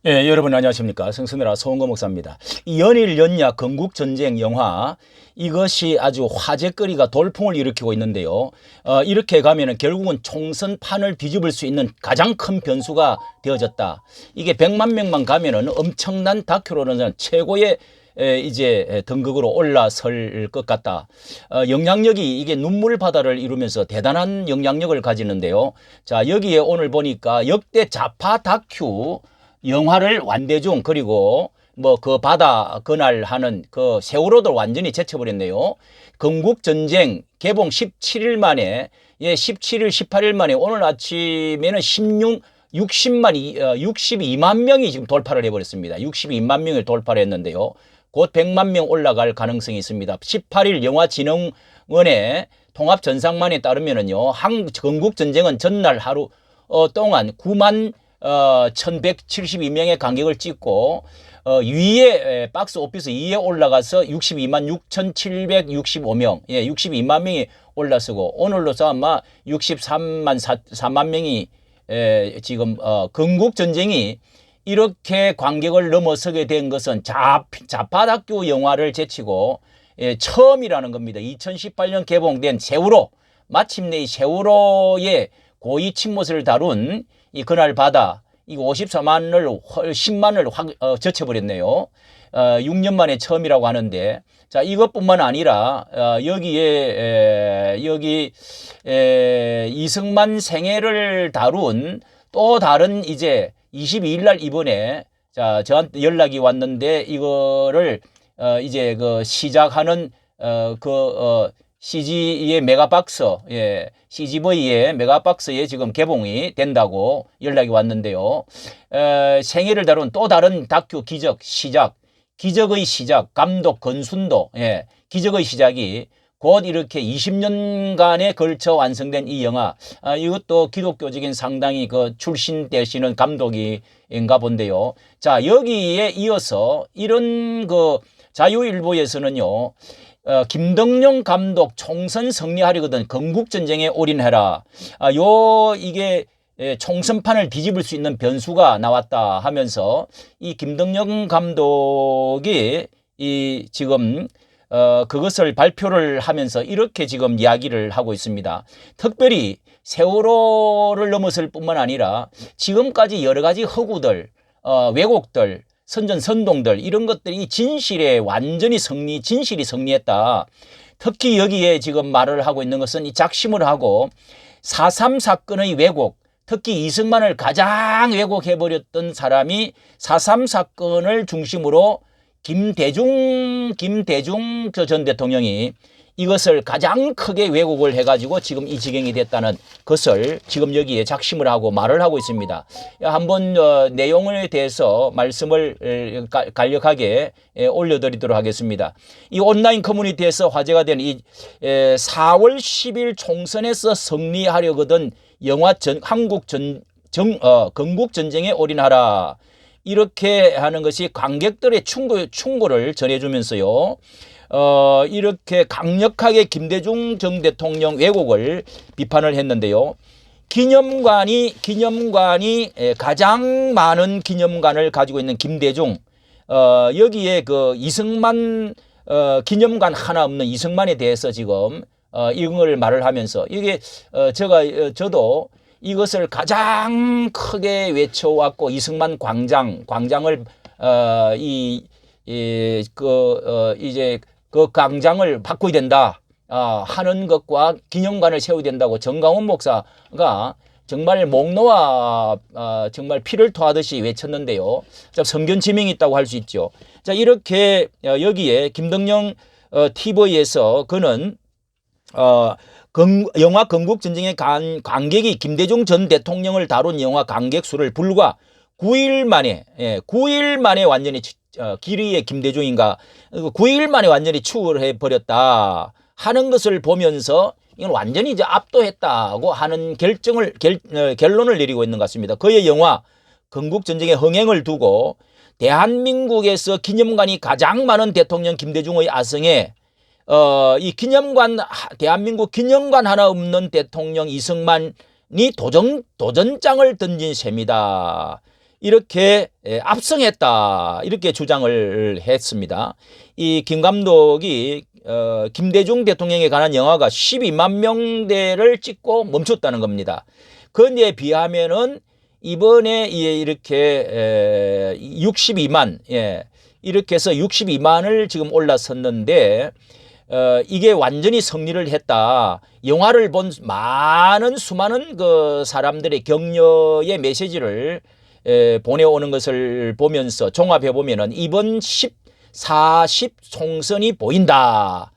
예, 여러분 안녕하십니까. 성선회라 소원거 목사입니다. 이 연일 연야 건국전쟁 영화 이것이 아주 화제거리가 돌풍을 일으키고 있는데요. 이렇게 가면은 결국은 총선판을 뒤집을 수 있는 가장 큰 변수가 되어졌다. 이게 100만 명만 가면은 엄청난 다큐로는 최고의 이제 등극으로 올라설 것 같다. 영향력이 이게 눈물 바다를 이루면서 대단한 영향력을 가지는데요. 자, 여기에 오늘 보니까 역대 좌파 다큐 영화를 완대중 그리고 뭐 그 바다 그날 하는 그 세월호도 완전히 제쳐버렸네요. 건국전쟁 개봉 17일 만에 17일 18일 만에 오늘 아침에는 62만 명이 지금 돌파를 해버렸습니다. 62만 명을 돌파를 했는데요. 곧 100만 명 올라갈 가능성이 있습니다. 18일 영화진흥원의 통합전상만에 따르면은요, 건국전쟁은 전날 하루 동안 9만 1172명의 관객을 찍고 위에 박스 오피스 2에 올라가서 62만 6765명 62만 명이 올라서고 오늘로서 아마 63만 4만 명이 지금 건국전쟁이 이렇게 관객을 넘어서게 된 것은 좌파 다큐 영화를 제치고 처음이라는 겁니다. 2018년 개봉된 세월호, 마침내 이 세월호의 고위 침몰을 다룬 이 그날 바다 이거 54만을 10만을 젖혀버렸네요. 6년 만에 처음이라고 하는데, 자, 이것뿐만 아니라 여기 이승만 생애를 다룬 또 다른 이제 22일 날 이번에 저한테 연락이 왔는데 이거를 이제 그 시작하는 CG의 메가박스, CGV의 메가박스에 지금 개봉이 된다고 연락이 왔는데요. 생애를 다룬 또 다른 다큐 기적의 시작, 감독 건순도, 기적의 시작이 곧 이렇게 20년간에 걸쳐 완성된 이 영화, 이것도 기독교적인 상당히 그 출신 되시는 감독인가 본데요. 자, 여기에 이어서 이런 그 자유일보에서는요, 김덕령 감독 총선 승리하려거든 건국전쟁에 올인해라. 이게 총선판을 뒤집을 수 있는 변수가 나왔다 하면서 이 김덕령 감독이 이 지금 그것을 발표를 하면서 이렇게 지금 이야기를 하고 있습니다. 특별히 세월호를 넘어설 뿐만 아니라 지금까지 여러 가지 허구들, 왜곡들, 선동들 이런 것들이 진실이 승리했다. 특히 여기에 지금 말을 하고 있는 것은 이 작심을 하고 4.3 사건의 왜곡, 특히 이승만을 가장 왜곡해버렸던 사람이 4.3 사건을 중심으로 김대중 전 대통령이 이것을 가장 크게 왜곡을 해가지고 지금 이 지경이 됐다는 것을 지금 여기에 작심을 하고 말을 하고 있습니다. 한번 내용에 대해서 말씀을 간략하게 올려드리도록 하겠습니다. 이 온라인 커뮤니티에서 화제가 된 이 4월 10일 총선에서 승리하려거든 영화 건국전쟁에 올인하라. 이렇게 하는 것이 관객들의 충고를 전해주면서요. 이렇게 강력하게 김대중 전 대통령 왜곡을 비판을 했는데요. 기념관이 가장 많은 기념관을 가지고 있는 김대중, 여기에 그 이승만 기념관 하나 없는 이승만에 대해서 지금 이런 걸 말을 하면서 이게 저도 이것을 가장 크게 외쳐왔고 이승만 광장을 이제 그 광장을 바꿔야 된다 하는 것과 기념관을 세워야 된다고 정강훈 목사가 정말 목 놓아 정말 피를 토하듯이 외쳤는데요. 성견지명이 있다고 할 수 있죠. 자, 이렇게 여기에 김덕령 TV에서 그는 영화 건국전쟁의 관객이 김대중 전 대통령을 다룬 영화 관객 수를 불과 9일 만에 완전히 길이의 김대중인가 9일 만에 완전히 추월해 버렸다 하는 것을 보면서 이건 완전히 이제 압도했다고 하는 결론을 내리고 있는 것 같습니다. 그의 영화 건국전쟁의 흥행을 두고 대한민국에서 기념관이 가장 많은 대통령 김대중의 아성에 이 대한민국 기념관 하나 없는 대통령 이승만이 도전장을 던진 셈이다. 이렇게 압승했다 이렇게 주장을 했습니다. 이 김 감독이 김대중 대통령에 관한 영화가 12만 명대를 찍고 멈췄다는 겁니다. 그에 비하면은 이번에 이렇게 62만 이렇게 해서 62만을 지금 올라섰는데 이게 완전히 승리를 했다. 영화를 본 수많은 그 사람들의 격려의 메시지를 보내오는 것을 보면서 종합해 보면은 이번 40 총선이 보인다.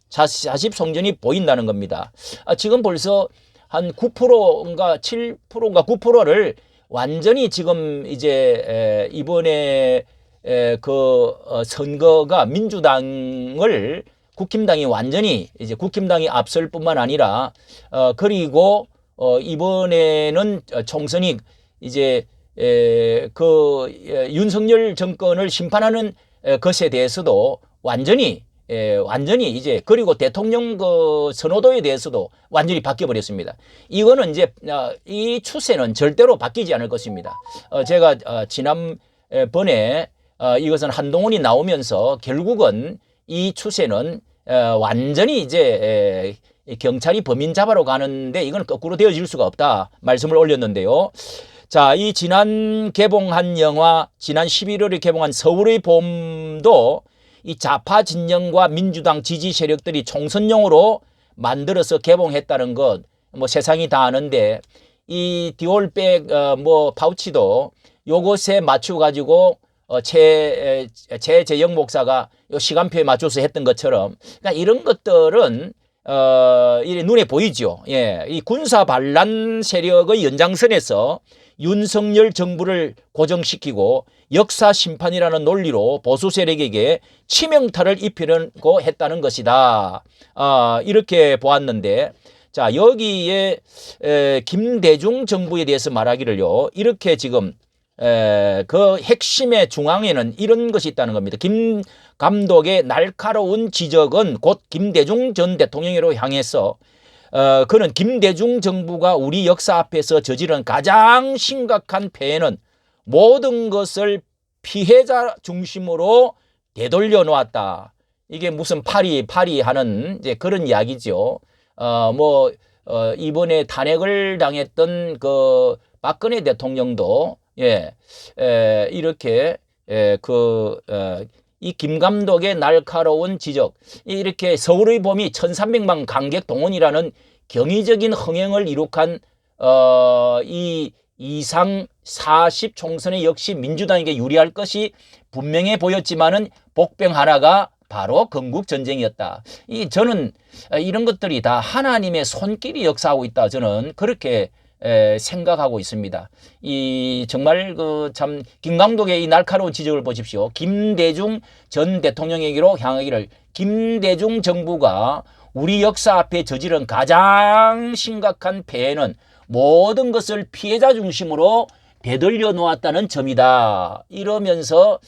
40 총선이 보인다는 겁니다. 지금 벌써 한 9%인가 7%인가 9%를 완전히 지금 이제 이번에 그 선거가 민주당을 국힘당이 완전히 이제 국힘당이 앞설 뿐만 아니라 그리고 이번에는 총선이 이제 그 윤석열 정권을 심판하는 것에 대해서도 완전히 이제 그리고 대통령 그 선호도에 대해서도 완전히 바뀌어 버렸습니다. 이거는 이제 이 추세는 절대로 바뀌지 않을 것입니다. 제가 지난번에 이것은 한동훈이 나오면서 결국은 이 추세는 완전히 이제 경찰이 범인 잡아러 가는데 이건 거꾸로 되어질 수가 없다 말씀을 올렸는데요. 자, 이 지난 개봉한 영화 지난 11월에 개봉한 서울의 봄도 이 좌파 진영과 민주당 지지 세력들이 총선용으로 만들어서 개봉했다는 것 뭐 세상이 다 아는데 이 디올백 뭐 파우치도 요것에 맞춰 가지고 최재영 목사가 요 시간표에 맞춰서 했던 것처럼 그러니까 이런 것들은 이래 눈에 보이죠. 이 군사 반란 세력의 연장선에서 윤석열 정부를 고정시키고 역사 심판이라는 논리로 보수 세력에게 치명타를 입히려고 했다는 것이다. 이렇게 보았는데 자 여기에 김대중 정부에 대해서 말하기를요. 이렇게 지금 그 핵심의 중앙에는 이런 것이 있다는 겁니다. 김 감독의 날카로운 지적은 곧 김대중 전 대통령으로 향해서 그는 김대중 정부가 우리 역사 앞에서 저지른 가장 심각한 폐해는 모든 것을 피해자 중심으로 되돌려 놓았다. 이게 무슨 파리 하는 이제 그런 이야기죠. 이번에 탄핵을 당했던 그 박근혜 대통령도 이렇게 이 김 감독의 날카로운 지적, 이렇게 서울의 봄이 1300만 관객 동원이라는 경이적인 흥행을 이룩한 이 이상 40 총선에 역시 민주당에게 유리할 것이 분명해 보였지만은 복병 하나가 바로 건국 전쟁이었다. 저는 이런 것들이 다 하나님의 손길이 역사하고 있다. 저는 그렇게 생각하고 있습니다. 정말 참 김감독의 이 날카로운 지적을 보십시오. 김대중 전 대통령에게로 향하기를 김대중 정부가 우리 역사 앞에 저지른 가장 심각한 폐해는 모든 것을 피해자 중심으로 되돌려 놓았다는 점이다. 이러면서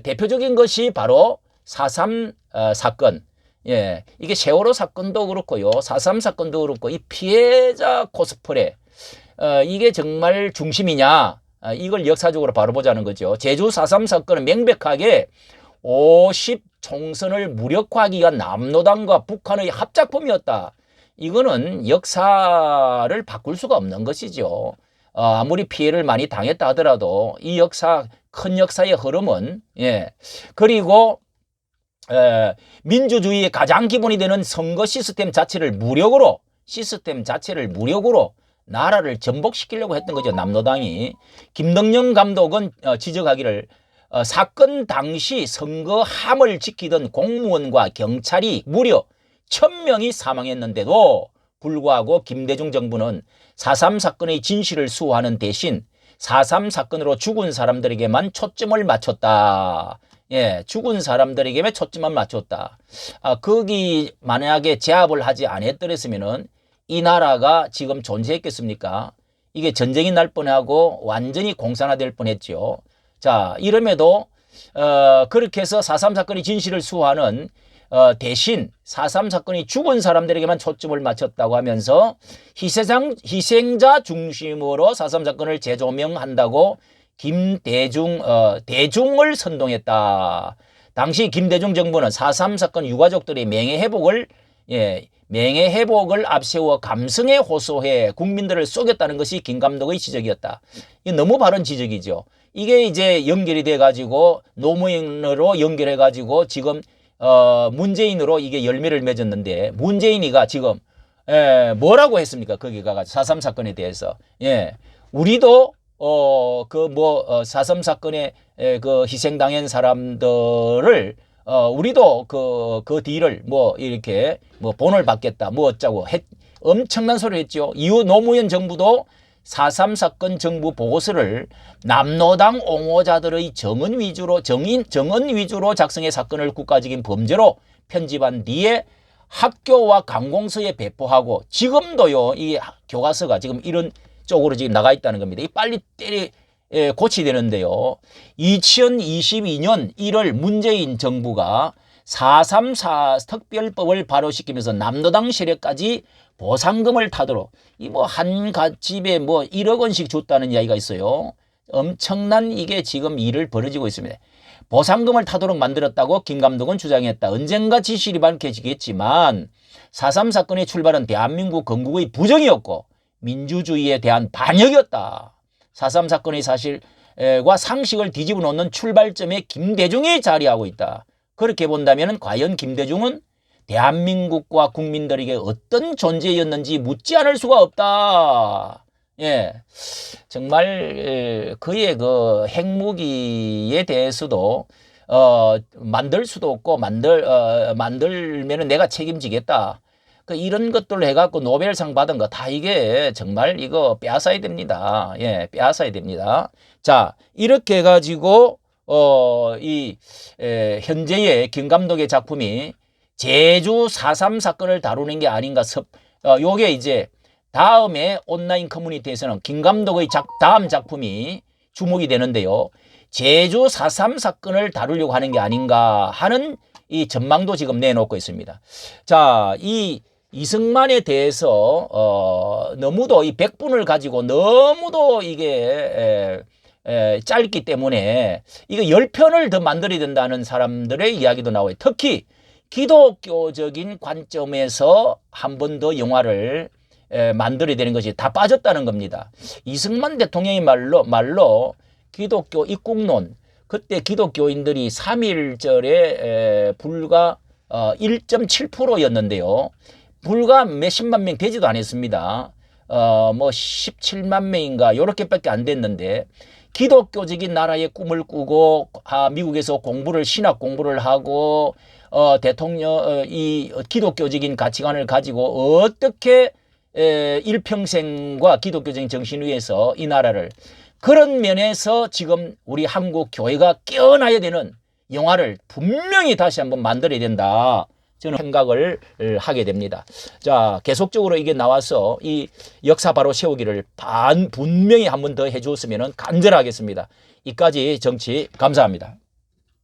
대표적인 것이 바로 4.3 사건. 이게 세월호 사건도 그렇고요. 4.3 사건도 그렇고 이 피해자 코스프레 이게 정말 중심이냐 이걸 역사적으로 바로 보자는 거죠. 제주 4.3 사건은 명백하게 50 총선을 무력화하기가 남로당과 북한의 합작품이었다. 이거는 역사를 바꿀 수가 없는 것이죠. 아무리 피해를 많이 당했다 하더라도 이 역사 큰 역사의 흐름은 그리고 민주주의의 가장 기본이 되는 선거 시스템 자체를 무력으로 나라를 전복시키려고 했던 거죠. 남로당이. 김덕령 감독은 지적하기를 사건 당시 선거 함을 지키던 공무원과 경찰이 무려 1000명이 사망했는데도 불구하고 김대중 정부는 4.3 사건의 진실을 수호하는 대신 4.3 사건으로 죽은 사람들에게만 초점을 맞췄다. 죽은 사람들에게만 초점만 맞췄다. 거기 만약에 제압을 하지 않았더랬으면은 이 나라가 지금 존재했겠습니까? 이게 전쟁이 날 뻔하고 완전히 공산화될 뻔했죠. 자, 이름에도 그렇게 해서 4.3 사건의 진실을 수호하는 대신 4.3 사건이 죽은 사람들에게만 초점을 맞췄다고 하면서 희생자 중심으로 4.3 사건을 재조명한다고 대중을 선동했다. 당시 김대중 정부는 4.3 사건 유가족들의 명예 회복을 앞세워 감성에 호소해 국민들을 속였다는 것이 김 감독의 지적이었다. 이게 너무 바른 지적이죠. 이게 이제 연결이 돼 가지고 노무현으로 연결해 가지고 지금 문재인으로 이게 열매를 맺었는데, 문재인이가 지금 뭐라고 했습니까? 거기 가가지고 4.3 사건에 대해서 우리도 4.3 사건에 그 희생당한 사람들을 우리도 그 뒤를 이렇게 본을 받겠다 어쩌고 엄청난 소리를 했죠. 이후 노무현 정부도 4.3 사건 정부 보고서를 남노당 옹호자들의 정언 위주로 작성해 사건을 국가적인 범죄로 편집한 뒤에 학교와 관공서에 배포하고, 지금도요 이 교과서가 지금 이런 쪽으로 지금 나가 있다는 겁니다. 이 빨리 고쳐야 되는데요. 2022년 1월 문재인 정부가 4.3 특별법을 발효시키면서 남노당 세력까지 보상금을 타도록, 한 집에 1억 원씩 줬다는 이야기가 있어요. 엄청난 이게 지금 일을 벌어지고 있습니다. 보상금을 타도록 만들었다고 김 감독은 주장했다. 언젠가 진실이 밝혀지겠지만 4.3 사건의 출발은 대한민국 건국의 부정이었고 민주주의에 대한 반역이었다. 4.3 사건의 사실과 상식을 뒤집어 놓는 출발점에 김대중이 자리하고 있다. 그렇게 본다면 과연 김대중은 대한민국과 국민들에게 어떤 존재였는지 묻지 않을 수가 없다. 정말 그의 그 핵무기에 대해서도 만들 수도 없고 만들면은 내가 책임지겠다. 이런 것들을 해갖고 노벨상 받은 거 다 이게 정말 이거 빼앗아야 됩니다. 빼앗아야 됩니다. 자, 이렇게 해가지고 현재의 김 감독의 작품이 제주 4.3 사건을 다루는 게 아닌가. 요게 이제 다음에 온라인 커뮤니티에서는 김 감독의 다음 작품이 주목이 되는데요. 제주 4.3 사건을 다루려고 하는 게 아닌가 하는 이 전망도 지금 내놓고 있습니다. 자, 이승만에 대해서 너무도 이 100분을 가지고 너무도 이게 짧기 때문에 이거 10편을 더 만들어야 된다는 사람들의 이야기도 나와요. 특히 기독교적인 관점에서 한 번 더 영화를 만들어야 되는 것이 다 빠졌다는 겁니다. 이승만 대통령의 말로 기독교 입국론, 그때 기독교인들이 3.1절에 불과 1.7%였는데요. 불과 몇십만 명 되지도 않았습니다. 17만 명인가 요렇게밖에 안 됐는데, 기독교적인 나라의 꿈을 꾸고 미국에서 신학 공부를 하고 이 기독교적인 가치관을 가지고 어떻게 일평생과 기독교적인 정신 위에서 이 나라를, 그런 면에서 지금 우리 한국 교회가 깨어나야 되는 영화를 분명히 다시 한번 만들어야 된다, 저는 생각을 하게 됩니다. 자, 계속적으로 이게 나와서 이 역사 바로 세우기를 분명히 한 번 더 해주었으면 간절하겠습니다. 이까지 정치 감사합니다.